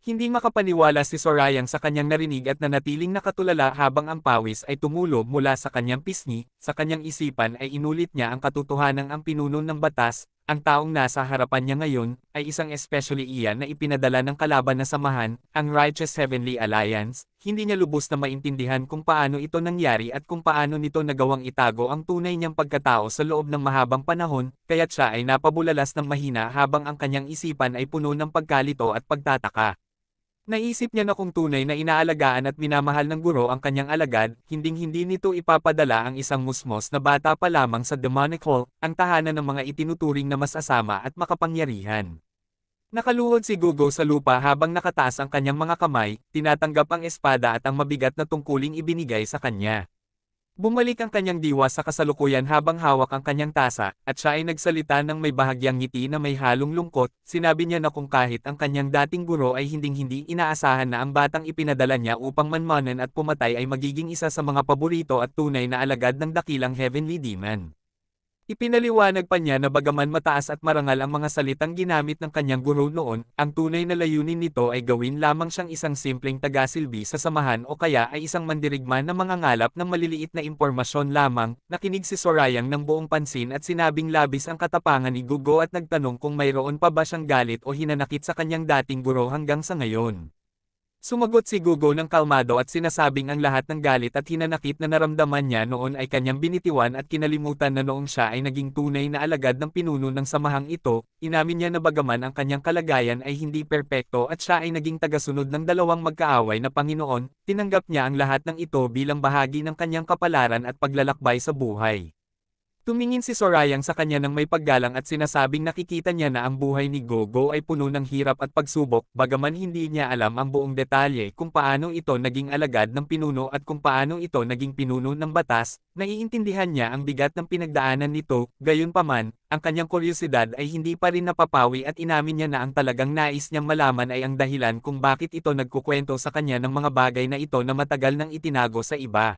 Hindi makapaniwala si Sorayang sa kanyang narinig at nanatiling nakatulala habang ang pawis ay tumulo mula sa kanyang pisngi. Sa kanyang isipan ay inulit niya ang katotohanang ang pinuno ng batas, ang taong nasa harapan niya ngayon, ay isang especially iyan na ipinadala ng kalaban na samahan, ang Righteous Heavenly Alliance. Hindi niya lubos na maintindihan kung paano ito nangyari at kung paano nito nagawang itago ang tunay niyang pagkatao sa loob ng mahabang panahon, kaya't siya ay napabulalas ng mahina habang ang kanyang isipan ay puno ng pagkalito at pagtataka. Naisip niya na kung tunay na inaalagaan at minamahal ng guro ang kanyang alagad, hinding-hindi nito ipapadala ang isang musmos na bata pa lamang sa Demonic Hall, ang tahanan ng mga itinuturing na masasama at makapangyarihan. Nakaluhod si Gugo sa lupa habang nakataas ang kanyang mga kamay, tinatanggap ang espada at ang mabigat na tungkuling ibinigay sa kanya. Bumalik ang kanyang diwa sa kasalukuyan habang hawak ang kanyang tasa, at siya ay nagsalita ng may bahagyang ngiti na may halong lungkot. Sinabi niya na kung kahit ang kanyang dating guro ay hinding-hindi inaasahan na ang batang ipinadala niya upang manmanan at pumatay ay magiging isa sa mga paborito at tunay na alagad ng dakilang Heavenly Demon. Ipinaliwanag pa niya na bagaman mataas at marangal ang mga salitang ginamit ng kanyang guro noon, ang tunay na layunin nito ay gawin lamang siyang isang simpleng tagasilbi sa samahan o kaya ay isang mandirigma na mangangalap ng maliliit na impormasyon lamang. Nakinig si Sorayang ng buong pansin at sinabing labis ang katapangan ni Gugo at nagtanong kung mayroon pa ba siyang galit o hinanakit sa kanyang dating guro hanggang sa ngayon. Sumagot si Gugo ng kalmado at sinasabing ang lahat ng galit at hinanakit na naramdaman niya noon ay kanyang binitiwan at kinalimutan na noong siya ay naging tunay na alagad ng pinuno ng samahang ito. Inamin niya na bagaman ang kanyang kalagayan ay hindi perpekto at siya ay naging tagasunod ng dalawang magkaaway na Panginoon, tinanggap niya ang lahat ng ito bilang bahagi ng kanyang kapalaran at paglalakbay sa buhay. Tumingin si Sorayang sa kanya ng may paggalang at sinasabing nakikita niya na ang buhay ni Gogo ay puno ng hirap at pagsubok, bagaman hindi niya alam ang buong detalye kung paano ito naging alagad ng pinuno at kung paano ito naging pinuno ng batas. Naiintindihan niya ang bigat ng pinagdaanan nito, gayunpaman, ang kanyang kuryosidad ay hindi pa rin napapawi at inamin niya na ang talagang nais niyang malaman ay ang dahilan kung bakit ito nagkukwento sa kanya ng mga bagay na ito na matagal nang itinago sa iba.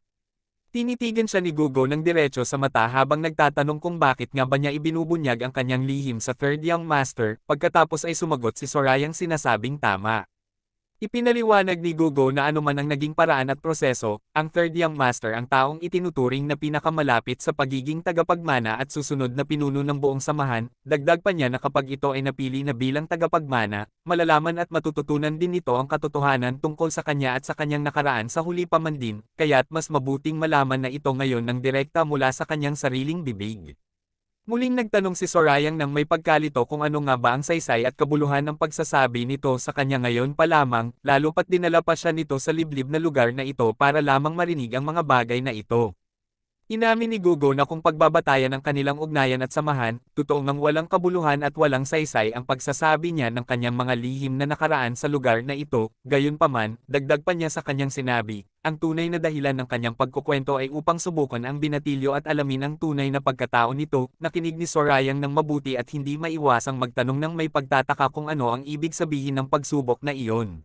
Tinitigan siya ni Gugo ng diretso sa mata habang nagtatanong kung bakit nga ba niya ibinubunyag ang kanyang lihim sa Third Young Master, pagkatapos ay sumagot si Sorayang sinasabing tama. Ipinaliwanag ni Gugo na anuman ang naging paraan at proseso, ang Third Young Master ang taong itinuturing na pinakamalapit sa pagiging tagapagmana at susunod na pinuno ng buong samahan. Dagdag pa niya na kapag ito ay napili na bilang tagapagmana, malalaman at matututunan din nito ang katotohanan tungkol sa kanya at sa kanyang nakaraan sa huli pa man din, kaya't mas mabuting malaman na ito ngayon ng direkta mula sa kanyang sariling bibig. Muling nagtanong si Sorayang ng may pagkalito kung ano nga ba ang saysay at kabuluhan ng pagsasabi nito sa kanya ngayon pa lamang, lalo pat dinala pa siya nito sa liblib na lugar na ito para lamang marinig ang mga bagay na ito. Inamin ni Gugo na kung pagbabatayan ang kanilang ugnayan at samahan, totoong ngang walang kabuluhan at walang saysay ang pagsasabi niya ng kanyang mga lihim na nakaraan sa lugar na ito. Gayunpaman, dagdag pa niya sa kanyang sinabi, ang tunay na dahilan ng kanyang pagkukwento ay upang subukan ang binatilyo at alamin ang tunay na pagkatao nito. Nakinig ni Sorayang ng mabuti at hindi maiwasang magtanong ng may pagtataka kung ano ang ibig sabihin ng pagsubok na iyon.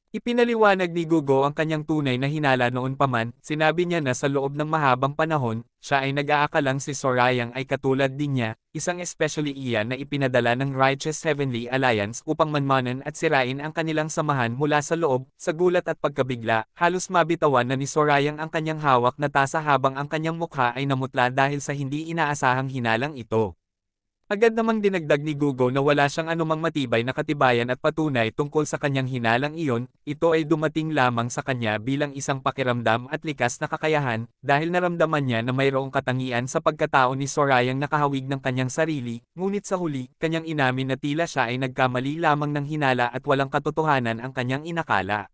Ipinaliwanag ni Gugo ang kanyang tunay na hinala noon pa man, sinabi niya na sa loob ng mahabang panahon, siya ay nag-aakalang si Sorayang ay katulad din niya, isang especially iyan na ipinadala ng Righteous Heavenly Alliance upang manmanan at sirain ang kanilang samahan mula sa loob. Sa gulat at pagkabigla, halos mabitawan na ni Sorayang ang kanyang hawak na tasa habang ang kanyang mukha ay namutla dahil sa hindi inaasahang hinalang ito. Agad namang dinagdag ni Gugo na wala siyang anumang matibay na katibayan at patunay tungkol sa kanyang hinalang iyon, ito ay dumating lamang sa kanya bilang isang pakiramdam at likas na kakayahan, dahil naramdaman niya na mayroong katangian sa pagkatao ni Sorayang nakahawig ng kanyang sarili, ngunit sa huli, kanyang inamin na tila siya ay nagkamali lamang ng hinala at walang katotohanan ang kanyang inakala.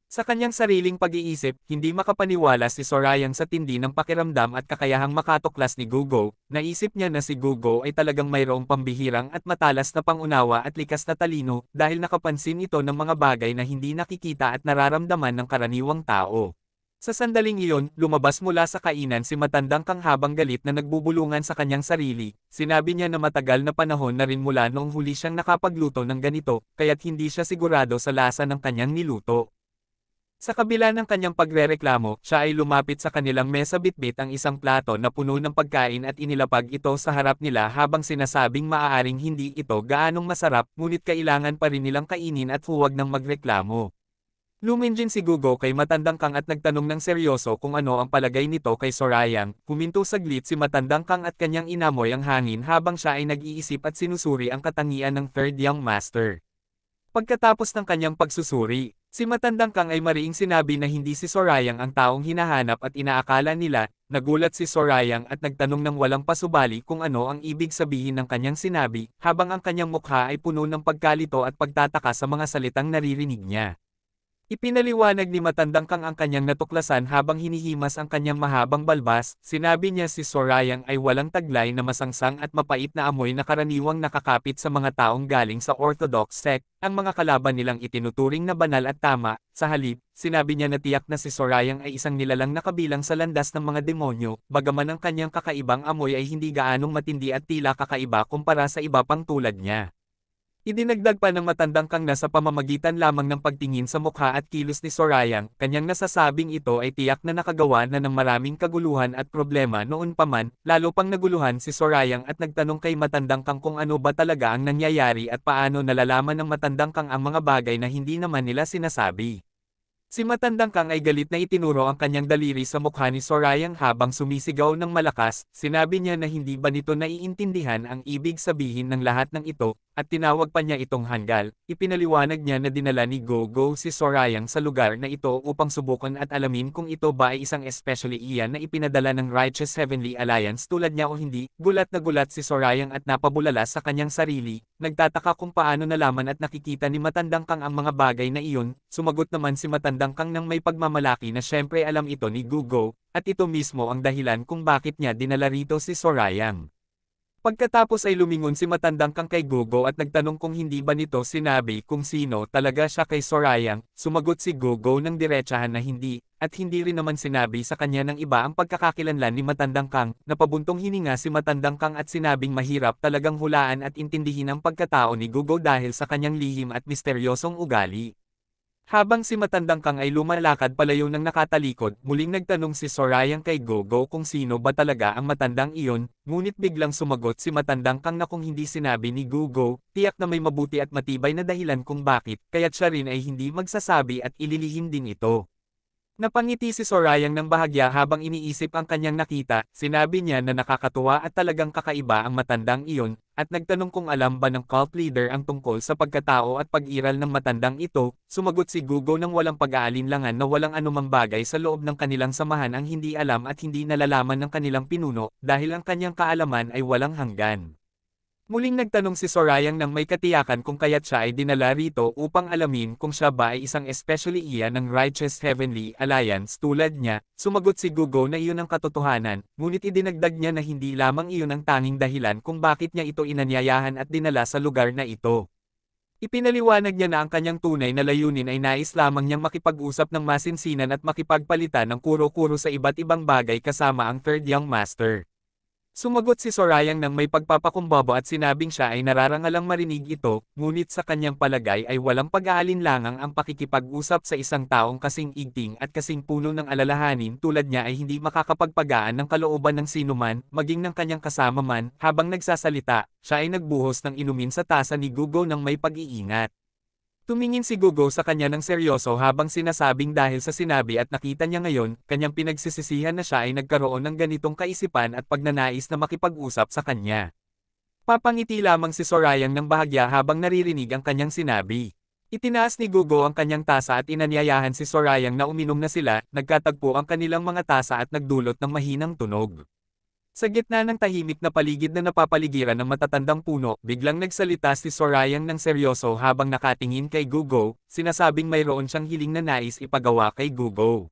Sa kanyang sariling pag-iisip, hindi makapaniwala si Sorayang sa tindi ng pakiramdam at kakayahang makatuklas ni Gugo. Naisip niya na si Gugo ay talagang mayroong pambihirang at matalas na pangunawa at likas na talino, dahil nakapansin ito ng mga bagay na hindi nakikita at nararamdaman ng karaniwang tao. Sa sandaling iyon, lumabas mula sa kainan si matandang kang habang galit na nagbubulungan sa kanyang sarili. Sinabi niya na matagal na panahon na rin mula noong huli siyang nakapagluto ng ganito, kaya't hindi siya sigurado sa lasa ng kanyang niluto. Sa kabila ng kanyang pagrereklamo, siya ay lumapit sa kanilang mesa bitbit ang isang plato na puno ng pagkain at inilapag ito sa harap nila habang sinasabing maaaring hindi ito gaanong masarap ngunit kailangan pa rin nilang kainin at huwag nang magreklamo. Luminjin si Gugo kay Matandang Kang at nagtanong ng seryoso kung ano ang palagay nito kay Sorayang. Huminto saglit si Matandang Kang at kanyang inamoy ang hangin habang siya ay nag-iisip at sinusuri ang katangian ng Third Young Master. Pagkatapos ng kanyang pagsusuri, si Matandang Kang ay mariing sinabi na hindi si Sorayang ang taong hinahanap at inaakala nila. Nagulat si Sorayang at nagtanong ng walang pasubali kung ano ang ibig sabihin ng kanyang sinabi, habang ang kanyang mukha ay puno ng pagkalito at pagtataka sa mga salitang naririnig niya. Ipinaliwanag ni Matandang Kang ang kanyang natuklasan habang hinihimas ang kanyang mahabang balbas. Sinabi niya si Sorayang ay walang taglay na masangsang at mapait na amoy na karaniwang nakakapit sa mga taong galing sa Orthodox sect, ang mga kalaban nilang itinuturing na banal at tama. Sa halip, sinabi niya na tiyak na si Sorayang ay isang nilalang na kabilang sa landas ng mga demonyo, bagaman ang kanyang kakaibang amoy ay hindi gaanong matindi at tila kakaiba kumpara sa iba pang tulad niya. Idinagdag pa ng Matandang Kang na sa pamamagitan lamang ng pagtingin sa mukha at kilos ni Sorayang, kanyang nasasabing ito ay tiyak na nakagawa na ng maraming kaguluhan at problema noon pa man, lalo pang naguluhan si Sorayang at nagtanong kay Matandang Kang kung ano ba talaga ang nangyayari at paano nalalaman ng Matandang Kang ang mga bagay na hindi naman nila sinasabi. Si Matandang Kang ay galit na itinuro ang kanyang daliri sa mukha ni Sorayang habang sumisigaw ng malakas. Sinabi niya na hindi ba nito naiintindihan ang ibig sabihin ng lahat ng ito, at tinawag pa niya itong hanggal. Ipinaliwanag niya na dinala ni Gogo si Sorayang sa lugar na ito upang subukan at alamin kung ito ba ay isang especially iyan na ipinadala ng Righteous Heavenly Alliance tulad niya o hindi. Gulat na gulat si Sorayang at napabulala sa kanyang sarili. Nagtataka kung paano nalaman at nakikita ni Matandang Kang ang mga bagay na iyon. Sumagot naman si Matandang Kang nang may pagmamalaki na syempre alam ito ni Gugo, at ito mismo ang dahilan kung bakit niya dinala rito si Sorayang. Pagkatapos ay lumingon si Matandang Kang kay Gugo at nagtanong kung hindi ba nito sinabi kung sino talaga siya kay Sorayang. Sumagot si Gugo ng diretsahan na hindi, at hindi rin naman sinabi sa kanya ng iba ang pagkakakilanlan ni Matandang Kang. Napabuntong hininga si Matandang Kang at sinabing mahirap talagang hulaan at intindihin ang pagkatao ni Gugo dahil sa kanyang lihim at misteryosong ugali. Habang si Matandang Kang ay lumalakad palayo ng nakatalikod, muling nagtanong si Sorayang kay Gogo kung sino ba talaga ang matandang iyon, ngunit biglang sumagot si Matandang Kang na kung hindi sinabi ni Gogo, tiyak na may mabuti at matibay na dahilan kung bakit, kaya't siya rin ay hindi magsasabi at ililihim din ito. Napangiti si Sorayang ng bahagya habang iniisip ang kanyang nakita. Sinabi niya na nakakatuwa at talagang kakaiba ang matandang iyon, at nagtanong kung alam ba ng cult leader ang tungkol sa pagkatao at pag-iral ng matandang ito. Sumagot si Gugo ng walang pag-aalinlangan na walang anumang bagay sa loob ng kanilang samahan ang hindi alam at hindi nalalaman ng kanilang pinuno, dahil ang kanyang kaalaman ay walang hanggan. Muling nagtanong si Sorayang nang may katiyakan kung kaya't siya ay dinala rito upang alamin kung siya ba ay isang especially iyan ng Righteous Heavenly Alliance tulad niya. Sumagot si Gugo na iyon ang katotohanan, ngunit idinagdag niya na hindi lamang iyon ang tanging dahilan kung bakit niya ito inanyayahan at dinala sa lugar na ito. Ipinaliwanag niya na ang kanyang tunay na layunin ay nais lamang niyang makipag-usap ng masinsinan at makipagpalitan ng kuro-kuro sa iba't ibang bagay kasama ang Third Young Master. Sumagot si Sorayang nang may pagpapakumbaba at sinabing siya ay nararangalang marinig ito, ngunit sa kanyang palagay ay walang pag-aalinlangang ang pakikipag-usap sa isang taong kasing igting at kasing puno ng alalahanin tulad niya ay hindi makakapagpagaan ng kalooban ng sinuman, maging ng kanyang kasama man. Habang nagsasalita, siya ay nagbuhos ng inumin sa tasa ni Gugo nang may pag-iingat. Tumingin si Gugo sa kanya ng seryoso habang sinasabing dahil sa sinabi at nakita niya ngayon, kanyang pinagsisisihan na siya ay nagkaroon ng ganitong kaisipan at pagnanais na makipag-usap sa kanya. Papangiti lamang si Sorayang ng bahagya habang naririnig ang kanyang sinabi. Itinaas ni Gugo ang kanyang tasa at inanyayahan si Sorayang na uminom na sila. Nagkatagpo ang kanilang mga tasa at nagdulot ng mahinang tunog. Sa gitna ng tahimik na paligid na napapaligiran ng matatandang puno, biglang nagsalita si Sorayang ng seryoso habang nakatingin kay Gugo, sinasabing mayroon siyang hiling na nais ipagawa kay Gugo.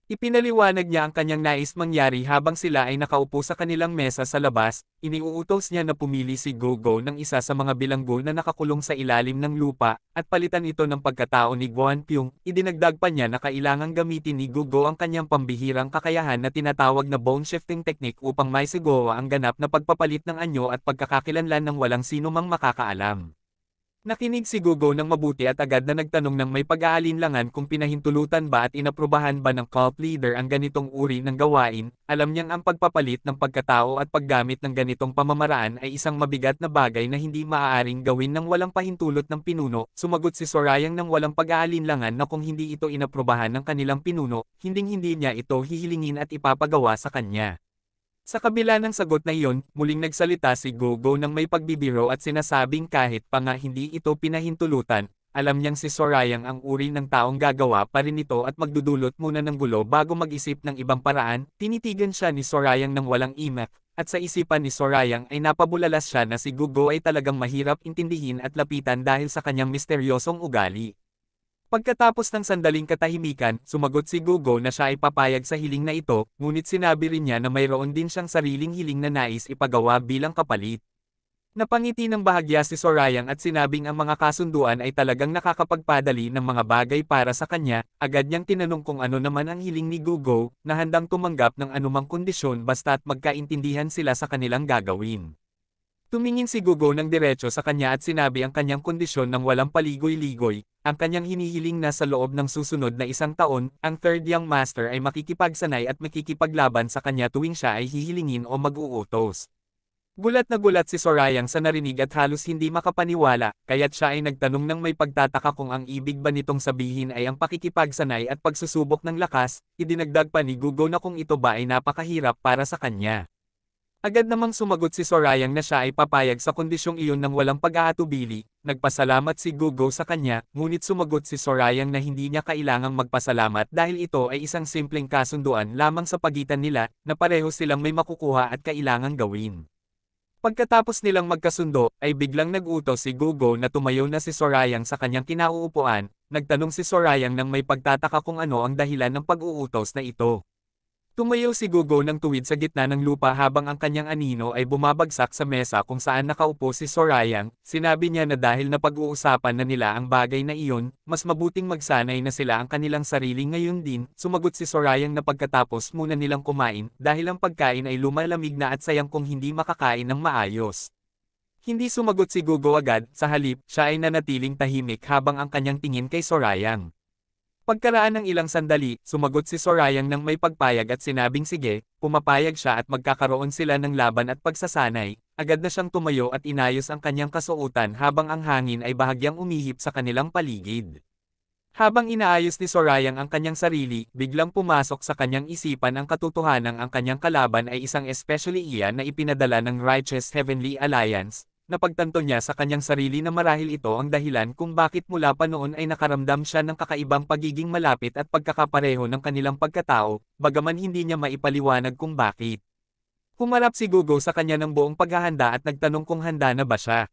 Ipinaliwanag niya ang kanyang nais mangyari habang sila ay nakaupo sa kanilang mesa sa labas. Iniuutos niya na pumili si Gugo ng isa sa mga bilanggo na nakakulong sa ilalim ng lupa, at palitan ito ng pagkatao ni Guanpyong. Idinagdag pa niya na kailangang gamitin ni Gugo ang kanyang pambihirang kakayahan na tinatawag na bone shifting technique upang maisigawa ang ganap na pagpapalit ng anyo at pagkakakilanlan ng walang sino mang makakaalam. Nakinig si Gugo ng mabuti at agad na nagtanong ng may pag-aalinlangan kung pinahintulutan ba at inaprubahan ba ng cult leader ang ganitong uri ng gawain. Alam niyang ang pagpapalit ng pagkatao at paggamit ng ganitong pamamaraan ay isang mabigat na bagay na hindi maaaring gawin ng walang pahintulot ng pinuno. Sumagot si Sorayang ng walang pag-aalinlangan na kung hindi ito inaprubahan ng kanilang pinuno, hinding-hindi niya ito hihilingin at ipapagawa sa kanya. Sa kabila ng sagot na iyon, muling nagsalita si Gogo ng may pagbibiro at sinasabing kahit pa nga hindi ito pinahintulutan, alam niyang si Sorayang ang uri ng taong gagawa pa rin ito at magdudulot muna ng gulo bago mag-isip ng ibang paraan. Tinitigan siya ni Sorayang ng walang imak, at sa isipan ni Sorayang ay napabulalas siya na si Gogo ay talagang mahirap intindihin at lapitan dahil sa kanyang misteryosong ugali. Pagkatapos ng sandaling katahimikan, sumagot si Gugo na siya ay papayag sa hiling na ito, ngunit sinabi rin niya na mayroon din siyang sariling hiling na nais ipagawa bilang kapalit. Napangiti ng bahagya si Sorayang at sinabing ang mga kasunduan ay talagang nakakapagpadali ng mga bagay para sa kanya. Agad niyang tinanong kung ano naman ang hiling ni Gugo, na handang tumanggap ng anumang kondisyon basta't magkaintindihan sila sa kanilang gagawin. Tumingin si Gugo ng diretso sa kanya at sinabi ang kanyang kondisyon ng walang paligoy-ligoy. Ang kanyang hinihiling na sa loob ng susunod na 1 taon, ang Third Young Master ay makikipagsanay at makikipaglaban sa kanya tuwing siya ay hihilingin o mag-uutos. Gulat na gulat si Sorayang sa narinig at halos hindi makapaniwala, kaya't siya ay nagtanong ng may pagtataka kung ang ibig ba nitong sabihin ay ang pakikipagsanay at pagsusubok ng lakas. Idinagdag pa ni Gugo na kung ito ba ay napakahirap para sa kanya. Agad namang sumagot si Sorayang na siya ay papayag sa kondisyong iyon ng walang pag-aatubili. Nagpasalamat si Gugo sa kanya, ngunit sumagot si Sorayang na hindi niya kailangang magpasalamat dahil ito ay isang simpleng kasunduan lamang sa pagitan nila, na pareho silang may makukuha at kailangang gawin. Pagkatapos nilang magkasundo, ay biglang nag-utos si Gugo na tumayo na si Sorayang sa kanyang kinauupuan. Nagtanong si Sorayang ng may pagtataka kung ano ang dahilan ng pag-uutos na ito. Tumayo si Gugo ng tuwid sa gitna ng lupa habang ang kanyang anino ay bumabagsak sa mesa kung saan nakaupo si Sorayang. Sinabi niya na dahil napag-uusapan na nila ang bagay na iyon, mas mabuting magsanay na sila ang kanilang sarili ngayon din. Sumagot si Sorayang na pagkatapos muna nilang kumain, dahil ang pagkain ay lumalamig na at sayang kung hindi makakain ng maayos. Hindi sumagot si Gugo agad, sa halip, siya ay nanatiling tahimik habang ang kanyang tingin kay Sorayang. Pagkaraan ng ilang sandali, sumagot si Sorayang ng may pagpayag at sinabing sige, pumapayag siya at magkakaroon sila ng laban at pagsasanay. Agad na siyang tumayo at inayos ang kanyang kasuotan habang ang hangin ay bahagyang umihip sa kanilang paligid. Habang inaayos ni Sorayang ang kanyang sarili, biglang pumasok sa kanyang isipan ang katotohanang ang kanyang kalaban ay isang especially iyan na ipinadala ng Righteous Heavenly Alliance. Napagtanto niya sa kanyang sarili na marahil ito ang dahilan kung bakit mula pa noon ay nakaramdam siya ng kakaibang pagiging malapit at pagkakapareho ng kanilang pagkatao, bagaman hindi niya maipaliwanag kung bakit. Humarap si Gugo sa kanya ng buong paghahanda at nagtanong kung handa na ba siya.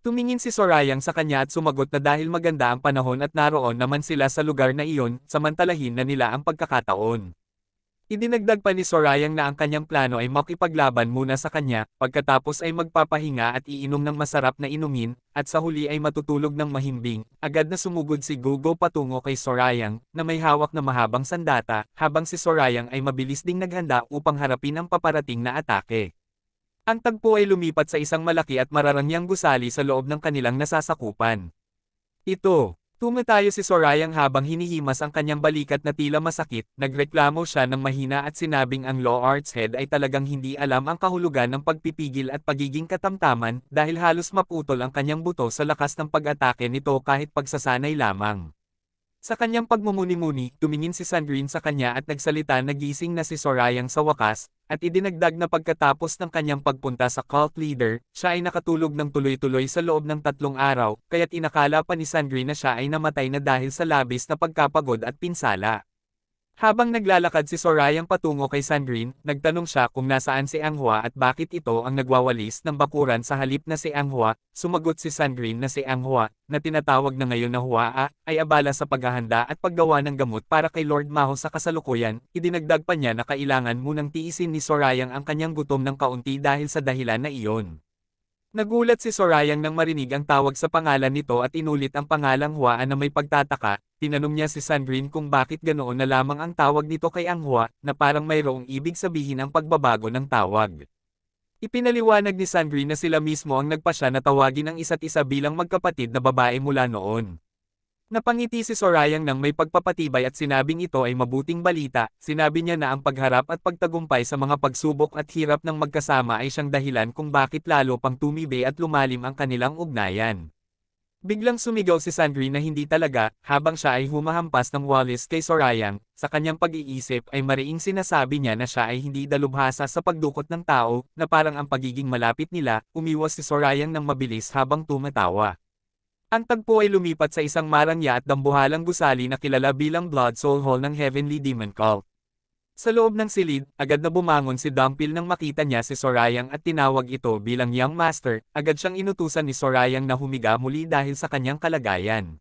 Tumingin si Sorayang sa kanya at sumagot na dahil maganda ang panahon at naroon naman sila sa lugar na iyon, samantalahin na nila ang pagkakataon. Idinagdag pa ni Sorayang na ang kanyang plano ay makipaglaban muna sa kanya, pagkatapos ay magpapahinga at iinom ng masarap na inumin, at sa huli ay matutulog ng mahimbing. Agad na sumugod si Gugo patungo kay Sorayang, na may hawak na mahabang sandata, habang si Sorayang ay mabilis ding naghanda upang harapin ang paparating na atake. Ang tagpo ay lumipat sa isang malaki at mararangyang gusali sa loob ng kanilang nasasakupan. Tumatayo si Sorayang habang hinihimas ang kanyang balikat na tila masakit, nagreklamo siya ng mahina at sinabing ang Law Arts Head ay talagang hindi alam ang kahulugan ng pagpipigil at pagiging katamtaman dahil halos maputol ang kanyang buto sa lakas ng pag-atake nito kahit pagsasanay lamang. Sa kanyang pagmumuni-muni, tumingin si Sandrine sa kanya at nagsalita na gising na si Sorayang sa wakas, at idinagdag na pagkatapos ng kanyang pagpunta sa cult leader, siya ay nakatulog ng tuloy-tuloy sa loob ng 3 araw, kaya't inakala pa ni Sandrine na siya ay namatay na dahil sa labis na pagkapagod at pinsala. Habang naglalakad si Sorayang patungo kay Sandrine, nagtanong siya kung nasaan si Anghua at bakit ito ang nagwawalis ng bakuran sa halip na si Anghua. Sumagot si Sandrine na si Anghua, na tinatawag na ngayon na Hua, ay abala sa paghahanda at paggawa ng gamot para kay Lord Maho sa kasalukuyan. Idinagdag pa niya na kailangan munang tiisin ni Sorayang ang kanyang gutom ng kaunti dahil sa dahilan na iyon. Nagulat si Sorayang nang marinig ang tawag sa pangalan nito at inulit ang pangalang Hua na may pagtataka. Tinanong niya si Sandrine kung bakit ganoon na lamang ang tawag nito kay Anghua, na parang mayroong ibig sabihin ang pagbabago ng tawag. Ipinaliwanag ni Sandri na sila mismo ang nagpasya na tawagin ang isa't isa bilang magkapatid na babae mula noon. Napangiti si Sorayang nang may pagpapatibay at sinabing ito ay mabuting balita. Sinabi niya na ang pagharap at pagtagumpay sa mga pagsubok at hirap ng magkasama ay siyang dahilan kung bakit lalo pang tumibe at lumalim ang kanilang ugnayan. Biglang sumigaw si Sandri na hindi talaga, habang siya ay humahampas ng walis kay Sorayang. Sa kanyang pag-iisip ay mariing sinasabi niya na siya ay hindi dalubhasa sa pagdukot ng tao, na parang ang pagiging malapit nila. Umiwas si Sorayang ng mabilis habang tumatawa. Ang tagpo ay lumipat sa isang marangya at dambuhalang gusali na kilala bilang Blood Soul Hall ng Heavenly Demon Cult. Sa loob ng silid, agad na bumangon si Dumpil nang makita niya si Sorayang at tinawag ito bilang Young Master. Agad siyang inutusan ni Sorayang na humiga muli dahil sa kanyang kalagayan.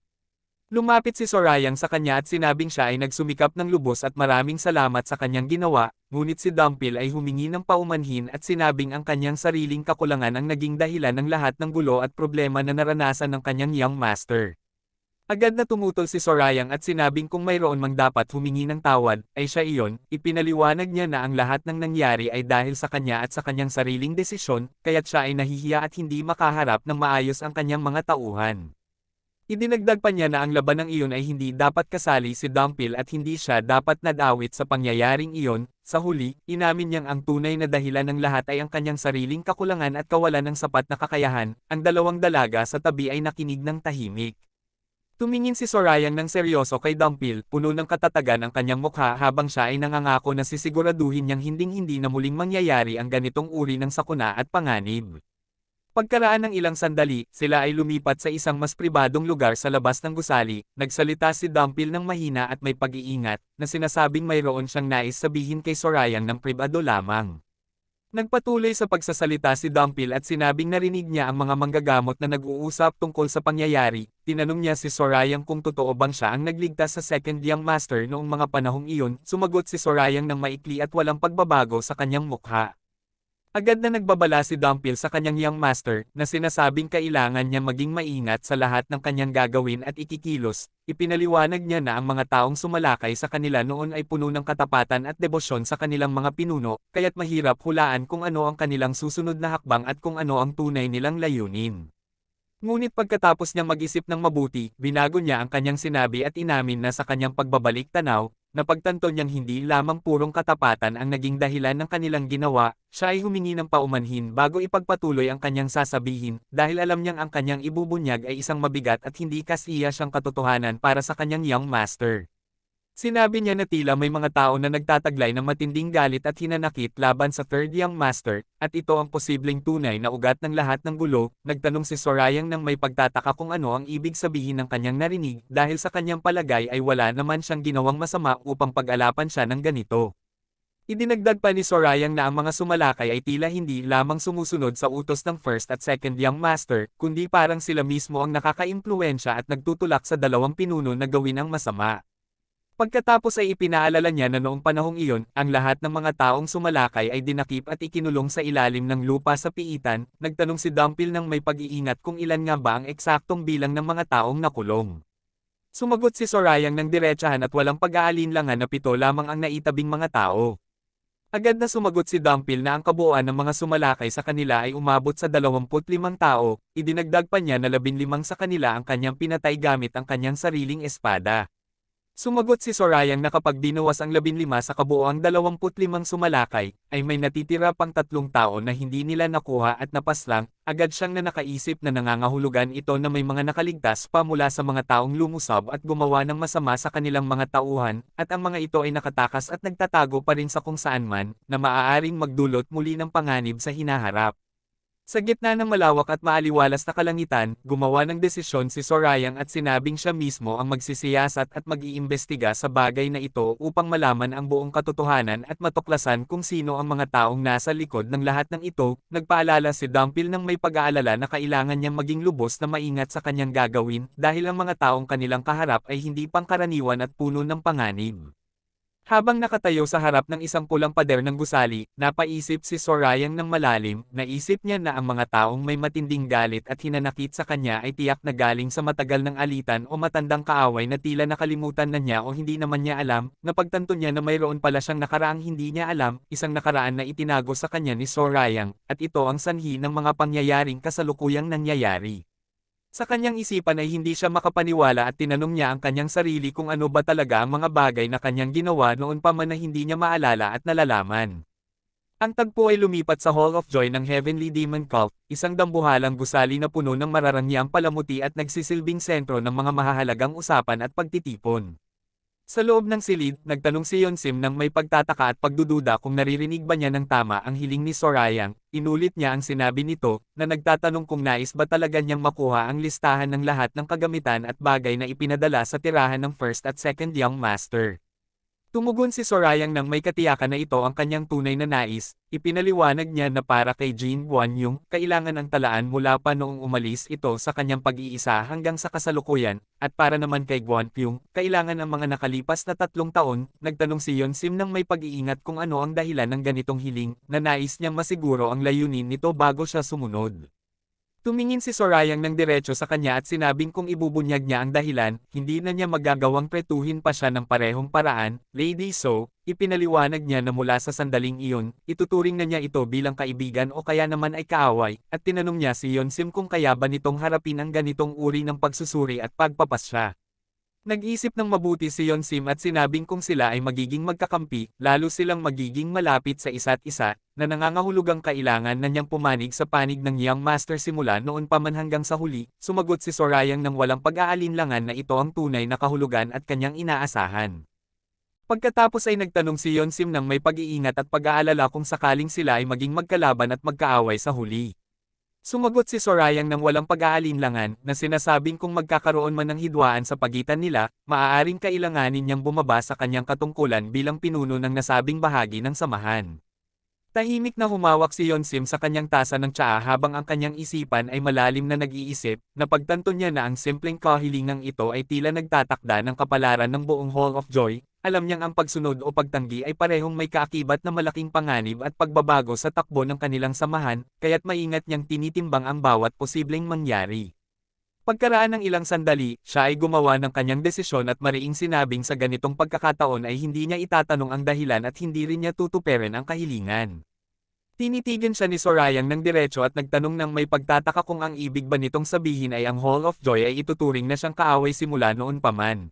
Lumapit si Sorayang sa kanya at sinabing siya ay nagsumikap ng lubos at maraming salamat sa kanyang ginawa, ngunit si Dumpil ay humingi ng paumanhin at sinabing ang kanyang sariling kakulangan ang naging dahilan ng lahat ng gulo at problema na naranasan ng kanyang Young Master. Agad na tumutol si Sorayang at sinabing kung mayroon mang dapat humingi ng tawad, ay siya iyon. Ipinaliwanag niya na ang lahat ng nangyari ay dahil sa kanya at sa kanyang sariling desisyon, kaya't siya ay nahihiya at hindi makaharap ng maayos ang kanyang mga tauhan. Idinagdag pa niya na ang laban ng iyon ay hindi dapat kasali si Dumpil at hindi siya dapat nadawit sa pangyayaring iyon. Sa huli, inamin niyang ang tunay na dahilan ng lahat ay ang kanyang sariling kakulangan at kawalan ng sapat na kakayahan. Ang dalawang dalaga sa tabi ay nakinig ng tahimik. Tumingin si Sorayang ng seryoso kay Dumpil, puno ng katatagan ang kanyang mukha habang siya ay nangangako na sisiguraduhin niyang hinding-hindi na muling mangyayari ang ganitong uri ng sakuna at panganib. Pagkaraan ng ilang sandali, sila ay lumipat sa isang mas pribadong lugar sa labas ng gusali. Nagsalita si Dumpil ng mahina at may pag-iingat, na sinasabing mayroon siyang nais sabihin kay Sorayang ng pribado lamang. Nagpatuloy sa pagsasalita si Dumpil at sinabing narinig niya ang mga manggagamot na nag-uusap tungkol sa pangyayari. Tinanong niya si Sorayang kung totoo bang siya ang nagligtas sa Second Young Master noong mga panahong iyon. Sumagot si Sorayang ng maikli at walang pagbabago sa kanyang mukha. Agad na nagbabala si Dumpil sa kanyang Young Master, na sinasabing kailangan niya maging maingat sa lahat ng kanyang gagawin at ikikilos. Ipinaliwanag niya na ang mga taong sumalakay sa kanila noon ay puno ng katapatan at debosyon sa kanilang mga pinuno, kaya't mahirap hulaan kung ano ang kanilang susunod na hakbang at kung ano ang tunay nilang layunin. Ngunit pagkatapos niyang mag-isip ng mabuti, binago niya ang kanyang sinabi at inamin na sa kanyang pagbabalik tanaw, napagtanto niyang hindi lamang purong katapatan ang naging dahilan ng kanilang ginawa. Siya ay humingi ng paumanhin bago ipagpatuloy ang kanyang sasabihin, dahil alam niyang ang kanyang ibubunyag ay isang mabigat at hindi kasiya siyang katotohanan para sa kanyang Young Master. Sinabi niya na tila may mga tao na nagtataglay ng matinding galit at hinanakit laban sa Third Young Master, at ito ang posibleng tunay na ugat ng lahat ng gulo. Nagtanong si Sorayang nang may pagtataka kung ano ang ibig sabihin ng kanyang narinig, dahil sa kanyang palagay ay wala naman siyang ginawang masama upang pag-alapan siya ng ganito. Idinagdag pa ni Sorayang na ang mga sumalakay ay tila hindi lamang sumusunod sa utos ng First at Second Young Master, kundi parang sila mismo ang nakaka-impluwensya at nagtutulak sa dalawang pinuno na gawin ang masama. Pagkatapos ay ipinaalala niya na noong panahong iyon, ang lahat ng mga taong sumalakay ay dinakip at ikinulong sa ilalim ng lupa sa piitan. Nagtanong si Dumpil ng may pag-iingat kung ilan nga ba ang eksaktong bilang ng mga taong nakulong. Sumagot si Sorayang ng diretsahan at walang pag-aalinlangan na 7 lamang ang naitabing mga tao. Agad na sumagot si Dumpil na ang kabuuan ng mga sumalakay sa kanila ay umabot sa 25 tao. Idinagdag pa niya na 15 sa kanila ang kanyang pinatay gamit ang kanyang sariling espada. Sumagot si Sorayang na kapag binawas ang 15 sa kabuoang 25 sumalakay, ay may natitira pang 3 tao na hindi nila nakuha at napaslang. Agad siyang na nakaisip na nangangahulugan ito na may mga nakaligtas pa mula sa mga taong lumusab at gumawa ng masama sa kanilang mga tauhan, at ang mga ito ay nakatakas at nagtatago pa rin sa kung saan man, na maaaring magdulot muli ng panganib sa hinaharap. Sa gitna ng malawak at maaliwalas na kalangitan, gumawa ng desisyon si Sorayang at sinabing siya mismo ang magsisiyasat at mag-iimbestiga sa bagay na ito upang malaman ang buong katotohanan at matuklasan kung sino ang mga taong nasa likod ng lahat ng ito. Nagpaalala si Dumpil ng may pag-aalala na kailangan niyang maging lubos na maingat sa kanyang gagawin dahil ang mga taong kanilang kaharap ay hindi pangkaraniwan at puno ng panganib. Habang nakatayo sa harap ng isang pulang pader ng gusali, napaisip si Sorayang ng malalim, naisip niya na ang mga taong may matinding galit at hinanakit sa kanya ay tiyak na galing sa matagal ng alitan o matandang kaaway na tila nakalimutan na niya o hindi naman niya alam, napagtanto niya na mayroon pala siyang nakaraang hindi niya alam, isang nakaraan na itinago sa kanya ni Sorayang, at ito ang sanhi ng mga pangyayaring kasalukuyang nangyayari. Sa kanyang isipan ay hindi siya makapaniwala at tinanong niya ang kanyang sarili kung ano ba talaga ang mga bagay na kanyang ginawa noon pa man na hindi niya maalala at nalalaman. Ang tagpo ay lumipat sa Hall of Joy ng Heavenly Demon Cult, isang dambuhalang gusali na puno ng mararangyang palamuti at nagsisilbing sentro ng mga mahahalagang usapan at pagtitipon. Sa loob ng silid, nagtanong si Yonsim nang may pagtataka at pagdududa kung naririnig ba niya ng tama ang hiling ni Sorayang. Inulit niya ang sinabi nito, na nagtatanong kung nais ba talaga niyang makuha ang listahan ng lahat ng kagamitan at bagay na ipinadala sa tirahan ng First at Second Young Master. Tumugon si Sorayang nang may katiyakan na ito ang kanyang tunay na nais, ipinaliwanag niya na para kay Jin Guanyong, kailangan ang talaan mula pa noong umalis ito sa kanyang pag-iisa hanggang sa kasalukuyan, at para naman kay Guanpyong, kailangan ang mga nakalipas na 3 taon, nagtanong si Yonsim nang may pag-iingat kung ano ang dahilan ng ganitong hiling, na nais niyang masiguro ang layunin nito bago siya sumunod. Tumingin si Sorayang ng diretso sa kanya at sinabing kung ibubunyag niya ang dahilan, hindi na niya magagawang pretuhin pa siya ng parehong paraan, Lady So, ipinaliwanag niya na mula sa sandaling iyon, ituturing na niya ito bilang kaibigan o kaya naman ay kaaway, at tinanong niya si Yonsim kung kaya ba nitong harapin ang ganitong uri ng pagsusuri at pagpapasya. Nag-isip ng mabuti si Yonsim at sinabing kung sila ay magiging magkakampi, lalo silang magiging malapit sa isa't isa, na nangangahulugang kailangan na niyang pumanig sa panig ng Young Master simula noon pa man hanggang sa huli, sumagot si Sorayang ng walang pag-aalinlangan na ito ang tunay na kahulugan at kanyang inaasahan. Pagkatapos ay nagtanong si Yonsim ng may pag-iingat at pag-aalala kung sakaling sila ay maging magkalaban at magkaaway sa huli. Sumagot si Sorayang ng walang pag-aalinlangan na sinasabing kung magkakaroon man ng hidwaan sa pagitan nila, maaaring kailanganin niyang bumaba sa kanyang katungkulan bilang pinuno ng nasabing bahagi ng samahan. Tahimik na humawak si Yonsim sa kanyang tasa ng tsaa habang ang kanyang isipan ay malalim na nag-iisip, napagtanto niya na ang simpleng kahilingang ito ay tila nagtatakda ng kapalaran ng buong Hall of Joy. Alam niyang ang pagsunod o pagtanggi ay parehong may kaakibat na malaking panganib at pagbabago sa takbo ng kanilang samahan, kaya't maingat niyang tinitimbang ang bawat posibleng mangyari. Pagkaraan ng ilang sandali, siya ay gumawa ng kanyang desisyon at mariing sinabing sa ganitong pagkakataon ay hindi niya itatanong ang dahilan at hindi rin niya tutuperin ang kahilingan. Tinitigan siya ni Sorayang ng diretso at nagtanong ng may pagtataka kung ang ibig ba nitong sabihin ay ang Hall of Joy ay ituturing na siyang kaaway simula noon pa man.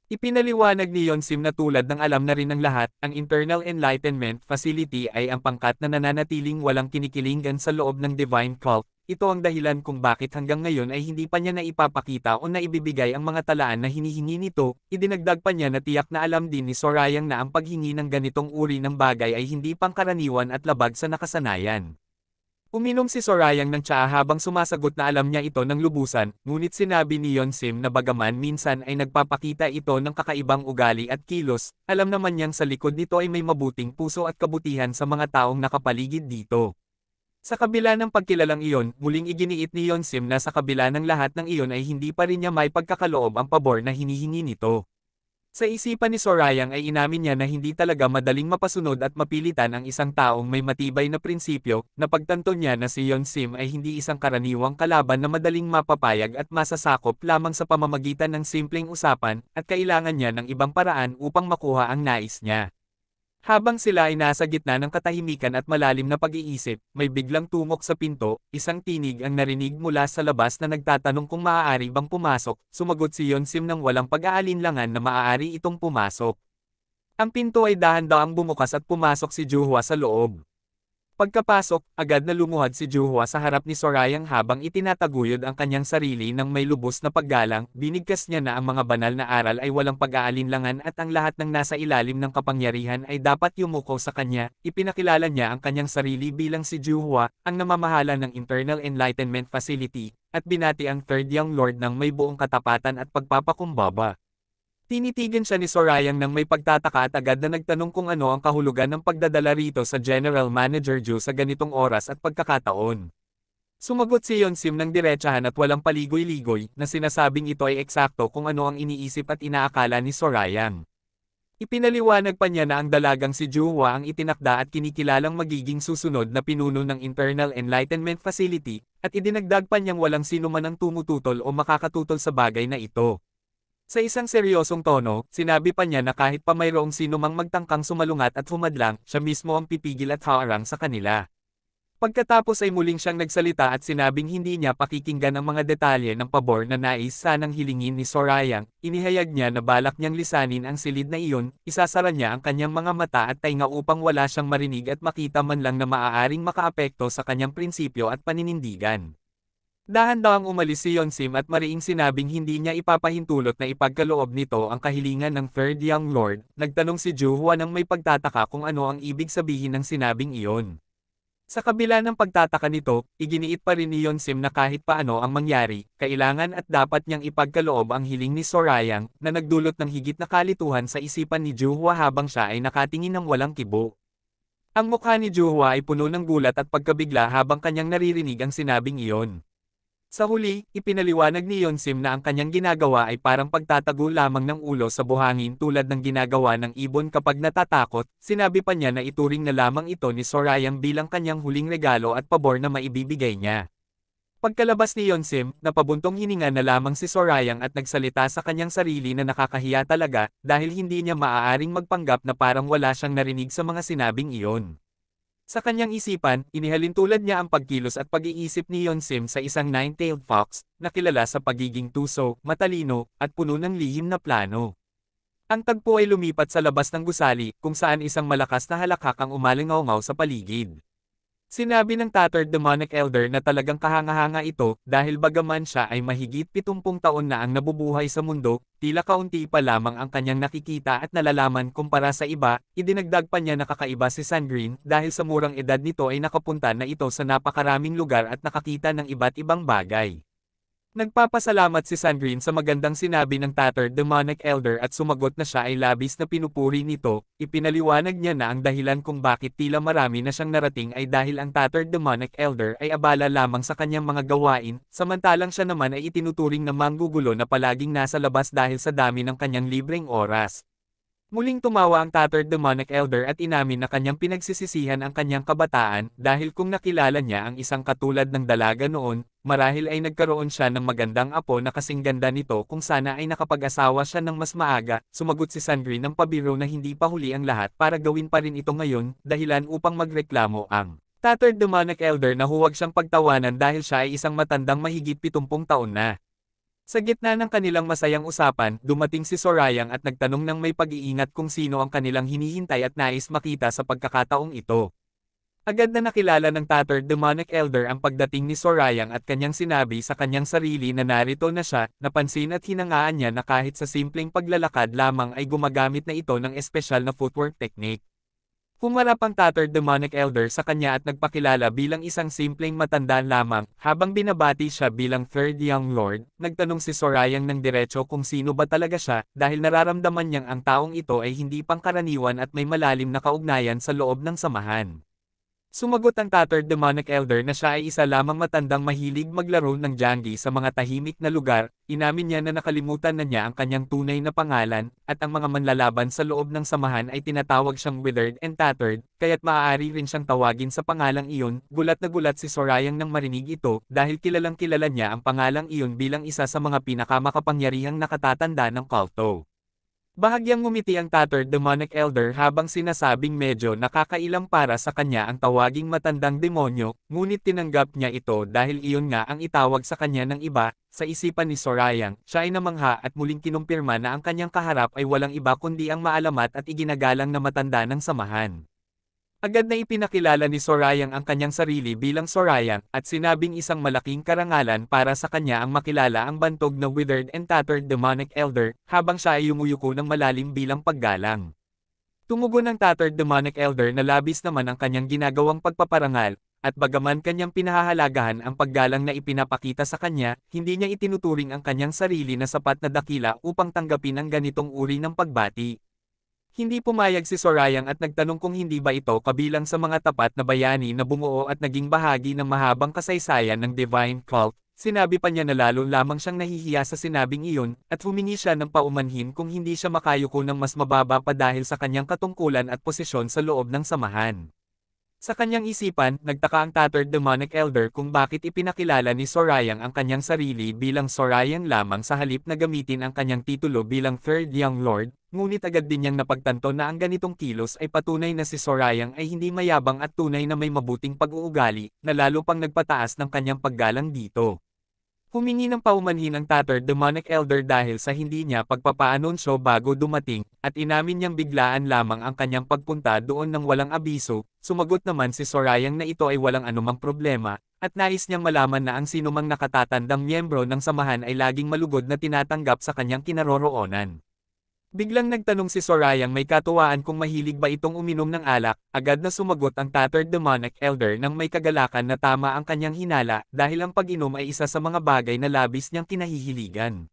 Ipinaliwanag ni Yonsim na tulad ng alam na rin ng lahat, ang Internal Enlightenment Facility ay ang pangkat na nananatiling walang kinikilingan sa loob ng Divine Cult. Ito ang dahilan kung bakit hanggang ngayon ay hindi pa niya naipapakita o naibibigay ang mga talaan na hinihingi nito. Idinagdag pa niya na tiyak na alam din ni Sorayang na ang paghingi ng ganitong uri ng bagay ay hindi pangkaraniwan at labag sa nakasanayan. Uminom si Sorayang ng tsaa habang sumasagot na alam niya ito ng lubusan, ngunit sinabi ni Yonsim na bagaman minsan ay nagpapakita ito ng kakaibang ugali at kilos, alam naman niyang sa likod nito ay may mabuting puso at kabutihan sa mga taong nakapaligid dito. Sa kabila ng pagkilalang iyon, muling iginiit ni Yonsim na sa kabila ng lahat ng iyon ay hindi pa rin niya may pagkakaloob ang pabor na hinihingi nito. Sa isipan ni Sorayang ay inamin niya na hindi talaga madaling mapasunod at mapilitan ang isang taong may matibay na prinsipyo, napagtanto niya na si Yonsim ay hindi isang karaniwang kalaban na madaling mapapayag at masasakop lamang sa pamamagitan ng simpleng usapan, at kailangan niya ng ibang paraan upang makuha ang nais niya. Habang sila ay nasa gitna ng katahimikan at malalim na pag-iisip, may biglang tumok sa pinto, isang tinig ang narinig mula sa labas na nagtatanong kung maaari bang pumasok, sumagot si Yonsim ng walang pag-aalinlangan na maaari itong pumasok. Ang pinto ay dahan-daang bumukas at pumasok si Juhwa sa loob. Pagkapasok, agad na lumuhad si Juhwa sa harap ni Sorayang habang itinataguyod ang kanyang sarili ng may lubos na paggalang, binigkas niya na ang mga banal na aral ay walang pag-aalinlangan at ang lahat ng nasa ilalim ng kapangyarihan ay dapat yumuko sa kanya. Ipinakilala niya ang kanyang sarili bilang si Juhwa, ang namamahala ng Internal Enlightenment Facility, at binati ang Third Young Lord ng may buong katapatan at pagpapakumbaba. Tinitigan siya ni Sorayang ng may pagtataka at agad na nagtanong kung ano ang kahulugan ng pagdadala rito sa General Manager Ju sa ganitong oras at pagkakataon. Sumagot si Yonsim ng diretsahan at walang paligoy-ligoy, na sinasabing ito ay eksakto kung ano ang iniisip at inaakala ni Sorayang. Ipinaliwanag pa niya na ang dalagang si Juhua ang itinakda at kinikilalang magiging susunod na pinuno ng Internal Enlightenment Facility, at idinagdag pa niyang walang sino man ang tumututol o makakatutol sa bagay na ito. Sa isang seryosong tono, sinabi pa niya na kahit pa mayroong sino mang magtangkang sumalungat at humadlang, siya mismo ang pipigil at haarang sa kanila. Pagkatapos ay muling siyang nagsalita at sinabing hindi niya pakikinggan ang mga detalye ng pabor na nais sanang hilingin ni Sorayang. Inihayag niya na balak niyang lisanin ang silid na iyon, isasara niya ang kanyang mga mata at tainga upang wala siyang marinig at makita man lang na maaaring makaapekto sa kanyang prinsipyo at paninindigan. Dahan-dahang umalis si Yonsim at mariing sinabing hindi niya ipapahintulot na ipagkaloob nito ang kahilingan ng Third Young Lord. Nagtanong si Juhua nang may pagtataka kung ano ang ibig sabihin ng sinabing iyon. Sa kabila ng pagtataka nito, iginiit pa rin ni Yonsim na kahit paano ang mangyari, kailangan at dapat niyang ipagkaloob ang hiling ni Sorayang, na nagdulot ng higit na kalituhan sa isipan ni Juhua habang siya ay nakatingin ng walang kibo. Ang mukha ni Juhua ay puno ng gulat at pagkabigla habang kanyang naririnig ang sinabing iyon. Sa huli, ipinaliwanag ni Yonsim na ang kanyang ginagawa ay parang pagtatago lamang ng ulo sa buhangin tulad ng ginagawa ng ibon kapag natatakot. Sinabi pa niya na ituring na lamang ito ni Sorayang bilang kanyang huling regalo at pabor na maibibigay niya. Pagkalabas ni Yonsim, napabuntong hininga na lamang si Sorayang at nagsalita sa kanyang sarili na nakakahiya talaga dahil hindi niya maaaring magpanggap na parang wala siyang narinig sa mga sinabing iyon. Sa kanyang isipan, inihalin tulad niya ang pagkilos at pag-iisip ni Yonsim sa isang nine-tailed fox, na kilala sa pagiging tuso, matalino, at puno ng lihim na plano. Ang tagpo ay lumipat sa labas ng gusali, kung saan isang malakas na halakhak ang umalingaw-ngaw sa paligid. Sinabi ng tattered demonic elder na talagang kahanga-hanga ito, dahil bagaman siya ay mahigit 70 taon na ang nabubuhay sa mundo, tila kaunti pa lamang ang kanyang nakikita at nalalaman kumpara sa iba. Idinagdag pa niya na kakaiba si Sandrine dahil sa murang edad nito ay nakapunta na ito sa napakaraming lugar at nakakita ng iba't ibang bagay. Nagpapasalamat si Sandrine sa magandang sinabi ng tattered demonic elder at sumagot na siya ay labis na pinupuri nito. Ipinaliwanag niya na ang dahilan kung bakit tila marami na siyang narating ay dahil ang tattered demonic elder ay abala lamang sa kanyang mga gawain, samantalang siya naman ay itinuturing na manggugulo na palaging nasa labas dahil sa dami ng kanyang libreng oras. Muling tumawa ang tattered demonic elder at inamin na kanyang pinagsisisihan ang kanyang kabataan dahil kung nakilala niya ang isang katulad ng dalaga noon, marahil ay nagkaroon siya ng magandang apo na kasing ganda nito kung sana ay nakapag-asawa siya ng mas maaga. Sumagot si Sandrine ng pabiro na hindi pa huli ang lahat para gawin pa rin ito ngayon, dahilan upang magreklamo ang tattered demonic elder na huwag siyang pagtawanan dahil siya ay isang matandang mahigit 70 taon na. Sa gitna ng kanilang masayang usapan, dumating si Sorayang at nagtanong ng may pag-iingat kung sino ang kanilang hinihintay at nais makita sa pagkakataong ito. Agad na nakilala ng tattered demonic elder ang pagdating ni Sorayang at kanyang sinabi sa kanyang sarili na narito na siya. Napansin at hinangaan niya na kahit sa simpleng paglalakad lamang ay gumagamit na ito ng espesyal na footwork technique. Humarap ang tattered demonic elder sa kanya at nagpakilala bilang isang simpleng matanda lamang. Habang binabati siya bilang Third Young Lord, nagtanong si Sorayang ng diretso kung sino ba talaga siya, dahil nararamdaman niyang ang taong ito ay hindi pangkaraniwan at may malalim na kaugnayan sa loob ng samahan. Sumagot ang tattered demonic elder na siya ay isa lamang matandang mahilig maglaro ng Jangi sa mga tahimik na lugar. Inamin niya na nakalimutan na niya ang kanyang tunay na pangalan, at ang mga manlalaban sa loob ng samahan ay tinatawag siyang withered and tattered, kaya't maaari rin siyang tawagin sa pangalang iyon. Gulat na gulat si Sorayang nang marinig ito, dahil kilalang kilala niya ang pangalang iyon bilang isa sa mga pinakamakapangyarihang nakatatanda ng kulto. Bahagyang ngumiti ang tattered demonic elder habang sinasabing medyo nakakailang para sa kanya ang tawaging matandang demonyo, ngunit tinanggap niya ito dahil iyon nga ang itawag sa kanya ng iba. Sa isipan ni Sorayang, siya ay namangha at muling kinumpirma na ang kanyang kaharap ay walang iba kundi ang maalamat at iginagalang na matanda ng samahan. Agad na ipinakilala ni Sorayang ang kanyang sarili bilang Sorayang, at sinabing isang malaking karangalan para sa kanya ang makilala ang bantog na withered and tattered demonic elder, habang siya ay yumuyuko ng malalim bilang paggalang. Tumugon ng tattered demonic elder na labis naman ang kanyang ginagawang pagpaparangal, at bagaman kanyang pinahahalagahan ang paggalang na ipinapakita sa kanya, hindi niya itinuturing ang kanyang sarili na sapat na dakila upang tanggapin ang ganitong uri ng pagbati. Hindi pumayag si Sorayang at nagtanong kung hindi ba ito kabilang sa mga tapat na bayani na bumuo at naging bahagi ng mahabang kasaysayan ng Divine Cult. Sinabi pa niya na lalo lamang siyang nahihiya sa sinabing iyon, at humingi siya ng paumanhin kung hindi siya makayuko ng mas mababa pa dahil sa kanyang katungkulan at posisyon sa loob ng samahan. Sa kanyang isipan, nagtaka ang tattered demonic elder kung bakit ipinakilala ni Sorayang ang kanyang sarili bilang Sorayang lamang sa halip na gamitin ang kanyang titulo bilang Third Young Lord, ngunit agad din niyang napagtanto na ang ganitong kilos ay patunay na si Sorayang ay hindi mayabang at tunay na may mabuting pag-uugali, na lalo pang nagpataas ng kanyang paggalang dito. Humingi ng paumanhin ang tattered demonic elder dahil sa hindi niya pagpapaanunsyo bago dumating, at inamin niyang biglaan lamang ang kanyang pagpunta doon ng walang abiso. Sumagot naman si Sorayang na ito ay walang anumang problema, at nais niyang malaman na ang sinumang nakatatandang miyembro ng samahan ay laging malugod na tinatanggap sa kanyang kinaroroonan. Biglang nagtanong si Sorayang may katuwaan kung mahilig ba itong uminom ng alak, agad na sumagot ang tattered demonic elder nang may kagalakan na tama ang kanyang hinala dahil ang pag-inom ay isa sa mga bagay na labis niyang kinahihiligan.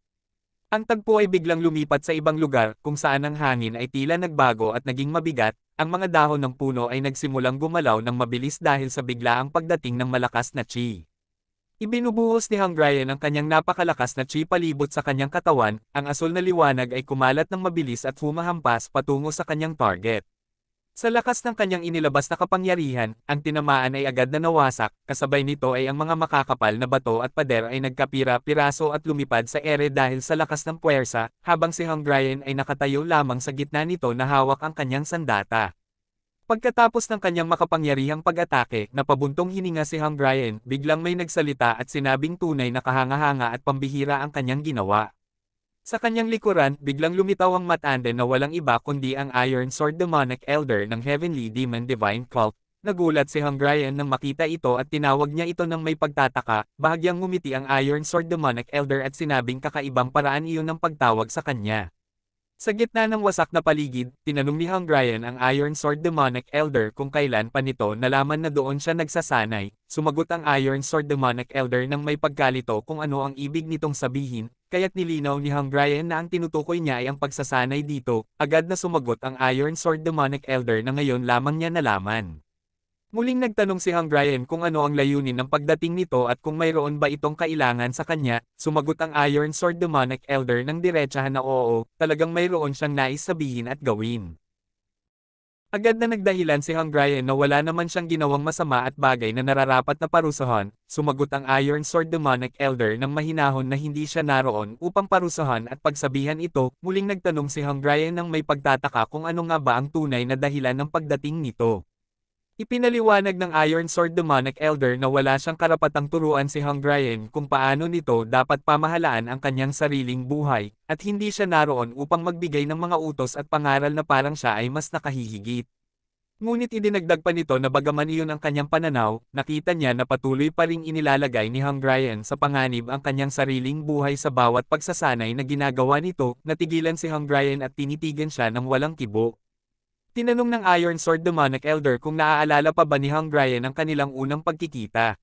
Ang tagpo ay biglang lumipat sa ibang lugar kung saan ang hangin ay tila nagbago at naging mabigat, ang mga dahon ng puno ay nagsimulang gumalaw ng mabilis dahil sa biglaang pagdating ng malakas na chi. Ibinubuhos ni Hungrian ang kanyang napakalakas na chi palibot sa kanyang katawan, ang asul na liwanag ay kumalat ng mabilis at humahampas patungo sa kanyang target. Sa lakas ng kanyang inilabas na kapangyarihan, ang tinamaan ay agad na nawasak, kasabay nito ay ang mga makakapal na bato at pader ay nagkapira-piraso at lumipad sa ere dahil sa lakas ng puwersa, habang si Hungrian ay nakatayo lamang sa gitna nito na hawak ang kanyang sandata. Pagkatapos ng kanyang makapangyarihang pag-atake, napabuntong hininga si Hungrian, biglang may nagsalita at sinabing tunay na kahanga-hanga at pambihira ang kanyang ginawa. Sa kanyang likuran, biglang lumitaw ang Matande na walang iba kundi ang Iron Sword Demonic Elder ng Heavenly Demon Divine Cult. Nagulat si Hungrian nang makita ito at tinawag niya ito ng may pagtataka, bahagyang ngumiti ang Iron Sword Demonic Elder at sinabing kakaibang paraan iyon ng pagtawag sa kanya. Sa gitna ng wasak na paligid, tinanong ni Hungrian ang Iron Sword Demonic Elder kung kailan pa nito nalaman na doon siya nagsasanay. Sumagot ang Iron Sword Demonic Elder nang may pagkalito kung ano ang ibig nitong sabihin, kaya't nilinaw ni Hungrian na ang tinutukoy niya ay ang pagsasanay dito. Agad na sumagot ang Iron Sword Demonic Elder na ngayon lamang niya nalaman. Muling nagtanong si Hungrian kung ano ang layunin ng pagdating nito at kung mayroon ba itong kailangan sa kanya. Sumagot ang Iron Sword Demonic Elder ng diretsahan na oo, talagang mayroon siyang nais sabihin at gawin. Agad na nagdahilan si Hungrian na wala naman siyang ginawang masama at bagay na nararapat na parusahan. Sumagot ang Iron Sword Demonic Elder ng mahinahon na hindi siya naroon upang parusahan at pagsabihan ito. Muling nagtanong si Hungrian ng may pagtataka kung ano nga ba ang tunay na dahilan ng pagdating nito. Ipinaliwanag ng Iron Sword Demonic Elder na wala siyang karapatang turuan si Hungrian kung paano nito dapat pamahalaan ang kanyang sariling buhay, at hindi siya naroon upang magbigay ng mga utos at pangaral na parang siya ay mas nakahihigit. Ngunit idinagdag pa nito na bagaman iyon ang kanyang pananaw, nakita niya na patuloy pa ring inilalagay ni Hungrian sa panganib ang kanyang sariling buhay sa bawat pagsasanay na ginagawa nito. Natigilan si Hungrian at tinitigan siya ng walang kibo. Tinanong ng Iron Sword Demonic Elder kung naaalala pa ba ni Hungrian ang kanilang unang pagkikita.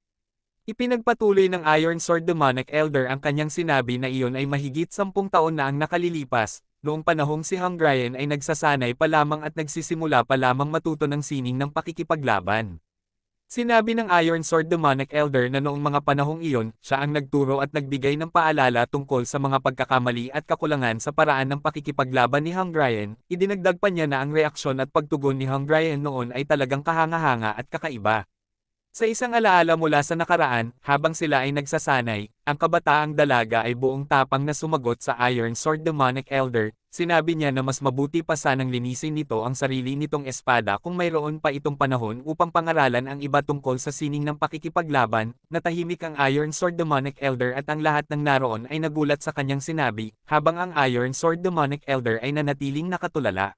Ipinagpatuloy ng Iron Sword Demonic Elder ang kanyang sinabi na iyon ay mahigit 10 taon na ang nakalilipas, noong panahong si Hungrian ay nagsasanay pa lamang at nagsisimula pa lamang matuto ng sining ng pakikipaglaban. Sinabi ng Iron Sword Demonic Elder na noong mga panahong iyon, siya ang nagturo at nagbigay ng paalala tungkol sa mga pagkakamali at kakulangan sa paraan ng pakikipaglaban ni Hungrian. Idinagdag pa niya na ang reaksyon at pagtugon ni Hungrian noon ay talagang kahanga-hanga at kakaiba. Sa isang alaala mula sa nakaraan, habang sila ay nagsasanay, ang kabataang dalaga ay buong tapang na sumagot sa Iron Sword Demonic Elder. Sinabi niya na mas mabuti pa sanang linisin nito ang sarili nitong espada kung mayroon pa itong panahon upang pangaralan ang iba tungkol sa sining ng pakikipaglaban. Natahimik ang Iron Sword Demonic Elder at ang lahat ng naroon ay nagulat sa kanyang sinabi, habang ang Iron Sword Demonic Elder ay nanatiling nakatulala.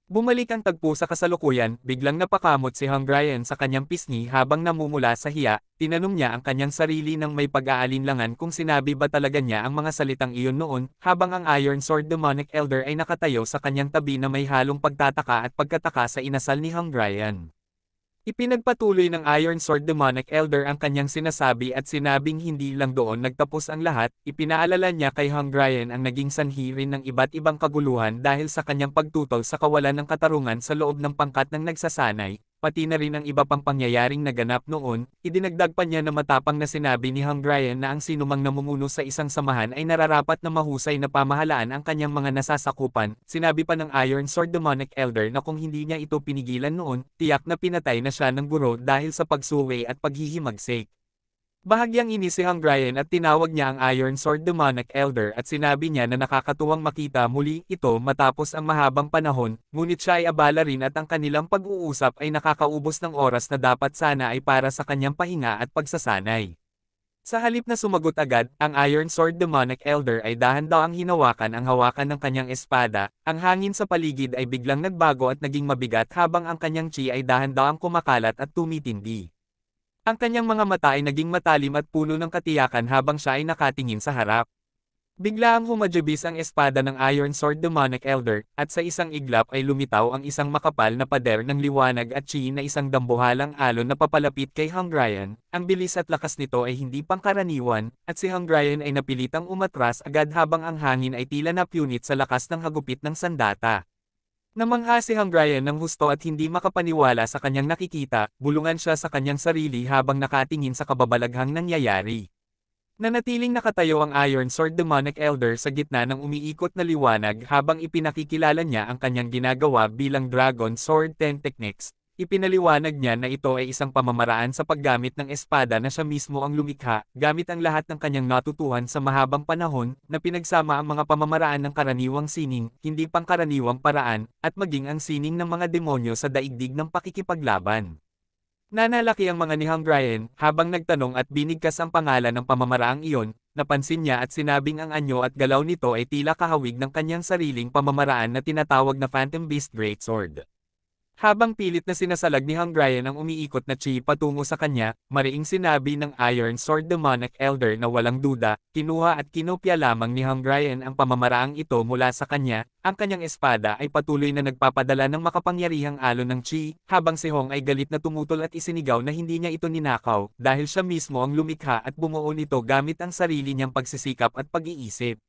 Bumalik ang tagpo sa kasalukuyan, biglang napakamot si Hungrian sa kanyang pisngi habang namumula sa hiya. Tinanong niya ang kanyang sarili ng may pag-aalinlangan kung sinabi ba talaga niya ang mga salitang iyon noon, habang ang Iron Sword Demonic Elder ay nakatayo sa kanyang tabi na may halong pagtataka at pagkataka sa inasal ni Hungrian. Ipinagpatuloy ng Iron Sword Demonic Elder ang kanyang sinasabi at sinabing hindi lang doon nagtapos ang lahat. Ipinaalala niya kay Hungrian ang naging sanhi rin ng iba't ibang kaguluhan dahil sa kanyang pagtutol sa kawalan ng katarungan sa loob ng pangkat ng nagsasanay. pati na rin ang iba pang pangyayaring naganap noon. Idinagdag pa niya na matapang na sinabi ni Hungarian na ang sinumang namumuno sa isang samahan ay nararapat na mahusay na pamahalaan ang kanyang mga nasasakupan. Sinabi pa ng Iron Sword Demonic Elder na kung hindi niya ito pinigilan noon, tiyak na pinatay na siya ng guro dahil sa pagsuway at paghihimagsik. Bahagyang inis si Hungarian at tinawag niya ang Iron Sword Demonic Elder at sinabi niya na nakakatuwang makita muli ito matapos ang mahabang panahon, ngunit siya ay abala rin at ang kanilang pag-uusap ay nakakaubos ng oras na dapat sana ay para sa kanyang pahinga at pagsasanay. Sa halip na sumagot agad, ang Iron Sword Demonic Elder ay dahan-dahang hinawakan ang hawakan ng kanyang espada, ang hangin sa paligid ay biglang nagbago at naging mabigat habang ang kanyang chi ay dahan-dahang kumakalat at tumitindi. Ang kanyang mga mata ay naging matalim at puno ng katiyakan habang siya ay nakatingin sa harap. Bigla ang humajabis ang espada ng Iron Sword Demonic Elder, at sa isang iglap ay lumitaw ang isang makapal na pader ng liwanag at chi na isang dambuhalang alon na papalapit kay Hungarian. Ang bilis at lakas nito ay hindi pangkaraniwan, at si Hungarian ay napilitang umatras agad habang ang hangin ay tila napunit sa lakas ng hagupit ng sandata. Namangha si Hungarian ng husto at hindi makapaniwala sa kanyang nakikita, bulungan siya sa kanyang sarili habang nakatingin sa kababalaghang nangyayari. Nanatiling nakatayo ang Iron Sword Demonic Elder sa gitna ng umiikot na liwanag habang ipinakikilala niya ang kanyang ginagawa bilang Dragon Sword 10 Techniques. Ipinaliwanag niya na ito ay isang pamamaraan sa paggamit ng espada na siya mismo ang lumikha, gamit ang lahat ng kanyang natutuhan sa mahabang panahon, na pinagsama ang mga pamamaraan ng karaniwang sining, hindi pangkaraniwang paraan, at maging ang sining ng mga demonyo sa daigdig ng pakikipaglaban. Nanalaki ang mga ni Hungarian, habang nagtanong at binigkas ang pangalan ng pamamaraang iyon, napansin niya at sinabing ang anyo at galaw nito ay tila kahawig ng kanyang sariling pamamaraan na tinatawag na Phantom Beast Greatsword. Habang pilit na sinasalag ni Hungarian ang umiikot na chi patungo sa kanya, mariing sinabi ng Iron Sword Demonic Elder na walang duda, kinuha at kinopya lamang ni Hungarian ang pamamaraang ito mula sa kanya. Ang kanyang espada ay patuloy na nagpapadala ng makapangyarihang alon ng chi, habang si Hong ay galit na tumutol at isinigaw na hindi niya ito ninakaw, dahil siya mismo ang lumikha at bumuo nito gamit ang sarili niyang pagsisikap at pag-iisip.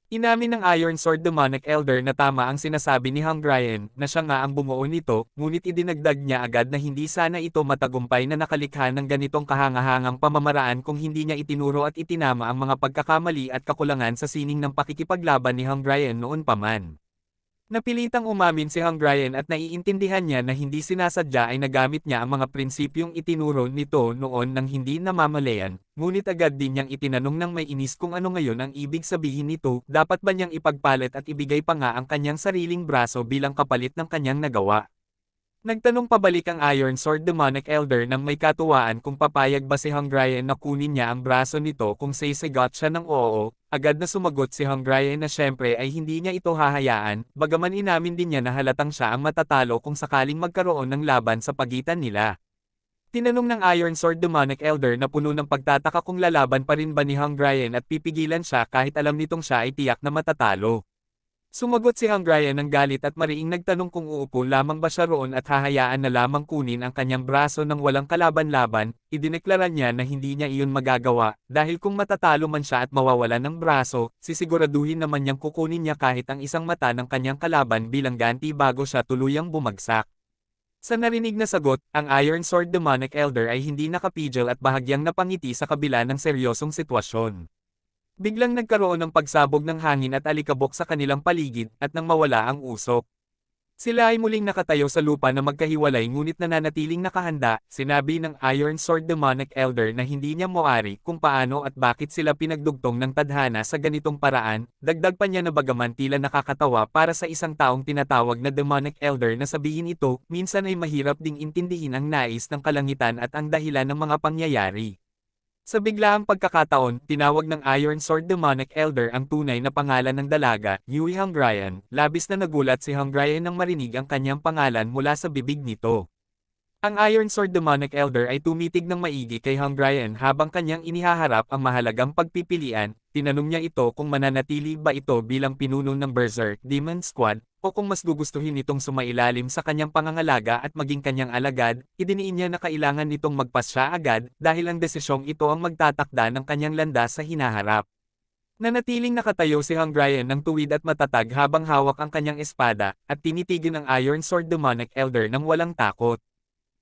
Inamin ng Iron Sword Demonic Elder na tama ang sinasabi ni Hungarian, na siya nga ang bumuo nito, ngunit idinagdag niya agad na hindi sana ito matagumpay na nakalikha ng ganitong kahangahangang pamamaraan kung hindi niya itinuro at itinama ang mga pagkakamali at kakulangan sa sining ng pakikipaglaban ni Hungarian noon pa man. Napilitang umamin si Hungarian at naiintindihan niya na hindi sinasadya ay nagamit niya ang mga prinsipyong itinuro nito noon nang hindi namamalayan, ngunit agad din niyang itinanong ng may inis kung ano ngayon ang ibig sabihin nito, dapat ba niyang ipagpalit at ibigay pa nga ang kanyang sariling braso bilang kapalit ng kanyang nagawa. Nagtanong pabalik ang Iron Sword Demonic Elder nang may katuwaan kung papayag ba si Hungarian na kunin niya ang braso nito kung sasagot siya ng oo. Agad na sumagot si Hungarian na syempre ay hindi niya ito hahayaan, bagaman inamin din niya na halatang siya ang matatalo kung sakaling magkaroon ng laban sa pagitan nila. Tinanong ng Iron Sword Demonic Elder na puno ng pagtataka kung lalaban pa rin ba ni Hungarian at pipigilan siya kahit alam nitong siya ay tiyak na matatalo. Sumagot si Hungarian ng galit at mariing nagtanong kung uupo lamang ba siya roon at hahayaan na lamang kunin ang kanyang braso ng walang kalaban-laban. Idineklara niya na hindi niya iyon magagawa, dahil kung matatalo man siya at mawawalan ng braso, sisiguraduhin naman niyang kukunin niya kahit ang isang mata ng kanyang kalaban bilang ganti bago siya tuluyang bumagsak. Sa narinig na sagot, ang Iron Sword Demonic Elder ay hindi nakapigil at bahagyang napangiti sa kabila ng seryosong sitwasyon. Biglang nagkaroon ng pagsabog ng hangin at alikabok sa kanilang paligid, at nang mawala ang usok. Sila ay muling nakatayo sa lupa na magkahiwalay ngunit nananatiling nakahanda. Sinabi ng Iron Sword Demonic Elder na hindi niya moari kung paano at bakit sila pinagdugtong ng tadhana sa ganitong paraan. Dagdag pa niya na bagaman tila nakakatawa para sa isang taong tinatawag na Demonic Elder na sabihin ito, minsan ay mahirap ding intindihin ang nais ng kalangitan at ang dahilan ng mga pangyayari. Sa biglaang pagkakataon, tinawag ng Iron Sword Demonic Elder ang tunay na pangalan ng dalaga, Yui Hungarian. Labis na nagulat si Hungarian nang marinig ang kanyang pangalan mula sa bibig nito. Ang Iron Sword Demonic Elder ay tumitig ng maigi kay Hungarian habang kanyang inihaharap ang mahalagang pagpipilian. Tinanong niya ito kung mananatili ba ito bilang pinuno ng Berserk Demon Squad, o kung mas gugustuhin nitong sumailalim sa kanyang pangangalaga at maging kanyang alagad. Idiniin niya na kailangan nitong magpasya agad, dahil ang desisyong ito ang magtatakda ng kanyang landas sa hinaharap. Nanatiling nakatayo si Hungarian ng tuwid at matatag habang hawak ang kanyang espada, at tinitigin ang Iron Sword Demonic Elder ng walang takot.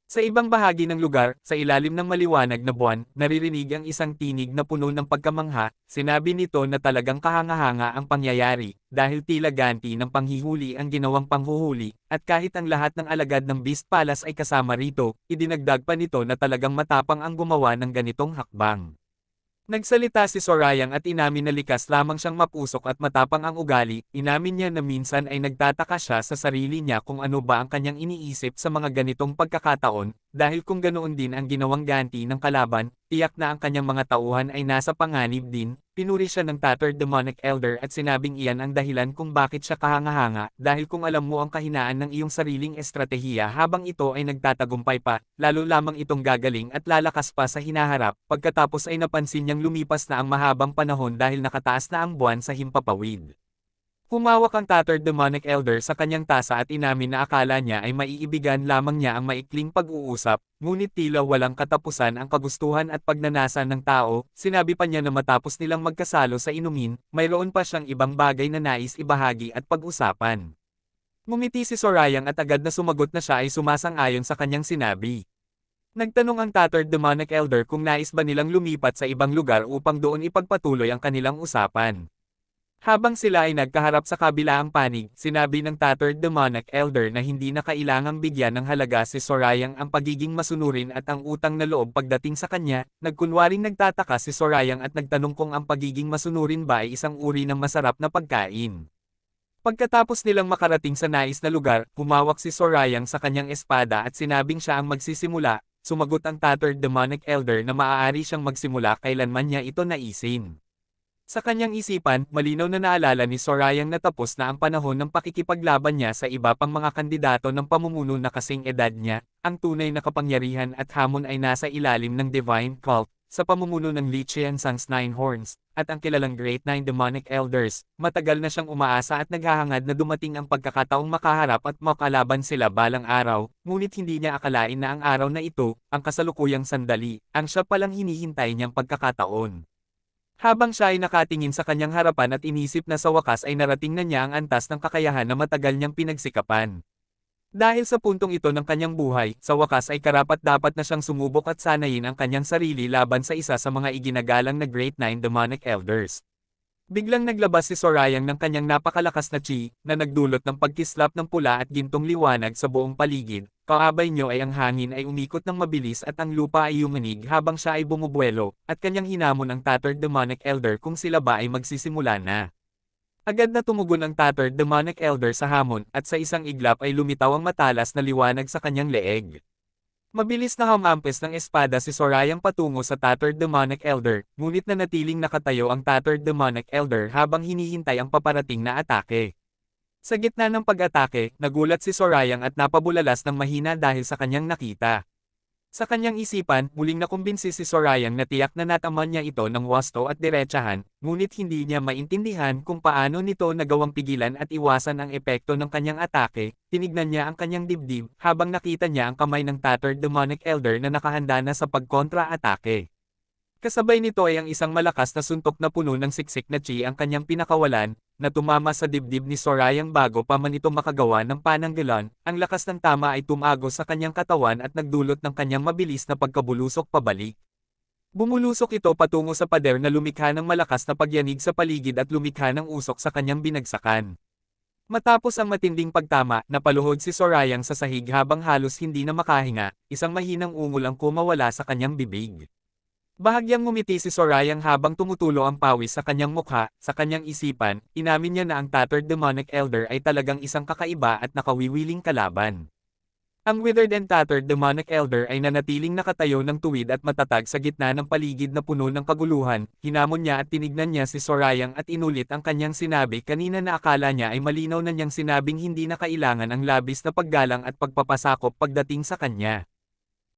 Sa ibang bahagi ng lugar, sa ilalim ng maliwanag na buwan, naririnig ang isang tinig na puno ng pagkamangha. Sinabi nito na talagang kahanga-hanga ang pangyayari, dahil tila ganti ng panghihuli ang ginawang panghuhuli, at kahit ang lahat ng alagad ng Beast Palace ay kasama rito, idinagdag pa nito na talagang matapang ang gumawa ng ganitong hakbang. Nagsalita si Sorayang at inamin na likas lamang siyang mapusok at matapang ang ugali. Inamin niya na minsan ay nagtataka siya sa sarili niya kung ano ba ang kanyang iniisip sa mga ganitong pagkakataon, dahil kung ganoon din ang ginawang ganti ng kalaban, tiyak na ang kanyang mga tauhan ay nasa panganib din. Pinuri siya ng tattered demonic elder at sinabing iyan ang dahilan kung bakit siya kahanga-hanga, dahil kung alam mo ang kahinaan ng iyong sariling estratehiya habang ito ay nagtatagumpay pa, lalo lamang itong gagaling at lalakas pa sa hinaharap. Pagkatapos ay napansin niyang lumipas na ang mahabang panahon dahil nakataas na ang buwan sa himpapawid. Humawak ang tattered demonic elder sa kanyang tasa at inamin na akala niya ay maiibigan lamang niya ang maikling pag-uusap, ngunit tila walang katapusan ang kagustuhan at pagnanasa ng tao. Sinabi pa niya na matapos nilang magkasalo sa inumin, mayroon pa siyang ibang bagay na nais ibahagi at pag-usapan. Ngumiti si Sorayang at agad na sumagot na siya ay sumasang-ayon sa kanyang sinabi. Nagtanong ang tattered demonic elder kung nais ba nilang lumipat sa ibang lugar upang doon ipagpatuloy ang kanilang usapan. Habang sila ay nagkaharap sa kabilaang panig, sinabi ng tattered demonic elder na hindi na kailangang bigyan ng halaga si Sorayang ang pagiging masunurin at ang utang na loob pagdating sa kanya. Nagkunwaring nagtataka si Sorayang at nagtanong kung ang pagiging masunurin ba ay isang uri ng masarap na pagkain. Pagkatapos nilang makarating sa nais na lugar, humawak si Sorayang sa kanyang espada at sinabing siya ang magsisimula. Sumagot ang tattered demonic elder na maaari siyang magsimula kailanman niya ito naisin. Sa kanyang isipan, malinaw na naalala ni Sorayang na tapos na ang panahon ng pakikipaglaban niya sa iba pang mga kandidato ng pamumuno na kasing edad niya. Ang tunay na kapangyarihan at hamon ay nasa ilalim ng Divine Cult, sa pamumuno ng Li Qiansang's Nine Horns, at ang kilalang Great Nine Demonic Elders. Matagal na siyang umaasa at naghahangad na dumating ang pagkakataong makaharap at makalaban sila balang araw, ngunit hindi niya akalain na ang araw na ito, ang kasalukuyang sandali, ang siya palang hinihintay niyang pagkakataon. Habang siya ay nakatingin sa kanyang harapan at inisip na sa wakas ay narating na niya ang antas ng kakayahan na matagal niyang pinagsikapan. Dahil sa puntong ito ng kanyang buhay, sa wakas ay karapat-dapat na siyang sumubok at sanayin ang kanyang sarili laban sa isa sa mga iginagalang na Great Nine Demonic Elders. Biglang naglabas si Sorayang ng kanyang napakalakas na chi, na nagdulot ng pagkislap ng pula at gintong liwanag sa buong paligid. Kaabay niyo ay ang hangin ay umikot ng mabilis at ang lupa ay yumanig habang siya ay bumubuelo, at kanyang hinamon ang tattered demonic elder kung sila ba ay magsisimula na. Agad na tumugon ang tattered demonic elder sa hamon, at sa isang iglap ay lumitaw ang matalas na liwanag sa kanyang leeg. Mabilis na humampes ng espada si Sorayang patungo sa tattered demonic elder, ngunit nanatiling nakatayo ang tattered demonic elder habang hinihintay ang paparating na atake. Sa gitna ng pag-atake, nagulat si Sorayang at napabulalas ng mahina dahil sa kanyang nakita. Sa kanyang isipan, muling nakumbinsi si Sorayang na tiyak na nataman niya ito ng wasto at diretsahan, ngunit hindi niya maintindihan kung paano nito nagawang pigilan at iwasan ang epekto ng kanyang atake. Tinignan niya ang kanyang dibdib, habang nakita niya ang kamay ng tattered demonic elder na nakahanda na sa pagkontra-atake. Kasabay nito ay ang isang malakas na suntok na puno ng siksik na chi ang kanyang pinakawalan, na tumama sa dibdib ni Sorayang bago pa man ito makagawa ng pananggalan. Ang lakas ng tama ay tumago sa kanyang katawan at nagdulot ng kanyang mabilis na pagkabulusok pabalik. Bumulusok ito patungo sa pader na lumikha ng malakas na pagyanig sa paligid at lumikha ng usok sa kanyang binagsakan. Matapos ang matinding pagtama, napaluhod si Sorayang sa sahig habang halos hindi na makahinga, isang mahinang ungol ang kumawala sa kanyang bibig. Bahagyang ngumiti si Sorayang habang tumutulo ang pawis sa kanyang mukha. Sa kanyang isipan, inamin niya na ang tattered demonic elder ay talagang isang kakaiba at nakawiwiling kalaban. Ang withered and tattered demonic elder ay nanatiling nakatayo ng tuwid at matatag sa gitna ng paligid na puno ng kaguluhan. Hinamon niya at tinignan niya si Sorayang at inulit ang kanyang sinabi kanina na akala niya ay malinaw na niyang sinabing hindi na kailangan ang labis na paggalang at pagpapasakop pagdating sa kanya.